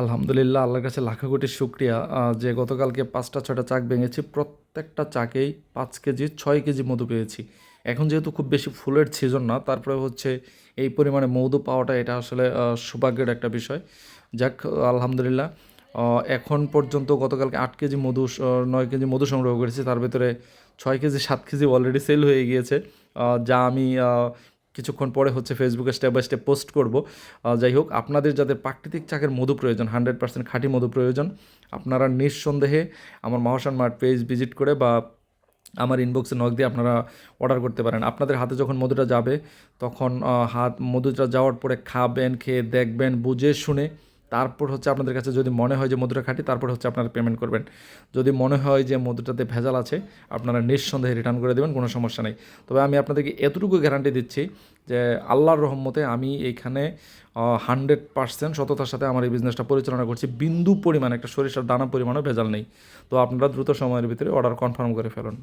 আলহামদুলিল্লাহ, আল্লাহর কাছে লাখো কোটি শুকরিয়া যে গতকালকে ৫টা ৬টা চাক ভেঙেছি। প্রত্যেকটা চাকেই ৫ কেজি ৬ কেজি মধু পেয়েছি। এখন যেহেতু খুব বেশি ফুলের সিজন না, তারপরে হচ্ছে এই পরিমাণে মধু পাওয়াটা এটা আসলে সৌভাগ্যের একটা বিষয়। যাক, আলহামদুলিল্লাহ। এখন পর্যন্ত গতকালকে ৮ কেজি মধু ৯ কেজি মধু সংগ্রহ করেছি। তার ভেতরে ৬ কেজি ৭ কেজি অলরেডি সেল হয়ে গিয়েছে। যা আমি কিছুক্ষণ পরে হচ্ছে ফেসবুকে স্টেপ বাই স্টেপ পোস্ট করব। যাই হোক, আপনাদের যাদের প্রাকৃতিক চাকের মধু প্রয়োজন, 100% খাঁটি মধু প্রয়োজন, আপনারা নিঃসন্দেহে আমার মাহসান মার্ট পেজ ভিজিট করে বা আমার ইনবক্সে নক দিয়ে আপনারা অর্ডার করতে পারেন। আপনাদের হাতে যখন মধুটা যাবে তখন মধুটা যাওয়ার পরে খাবেন, খেয়ে দেখবেন, বুঝে শুনে তারপর হচ্ছে আপনাদের কাছে যদি মনে হয় যে মধুটা খাঁটি, তারপর হচ্ছে আপনারা পেমেন্ট করবেন। যদি মনে হয় যে মধুটাতে ভেজাল আছে, আপনারা নিঃসন্দেহে রিটার্ন করে দেবেন, কোনো সমস্যা নেই। তবে আমি আপনাদেরকে এতটুকু গ্যারান্টি দিচ্ছি যে আল্লাহর রহমতে আমি এইখানে 100% সততার সাথে আমার এই বিজনেসটা পরিচালনা করছি। বিন্দু পরিমাণ, একটা সরিষার দানা পরিমাণও ভেজাল নেই। তো আপনারা দ্রুত সময়ের ভিতরে অর্ডার কনফার্ম করে ফেলুন।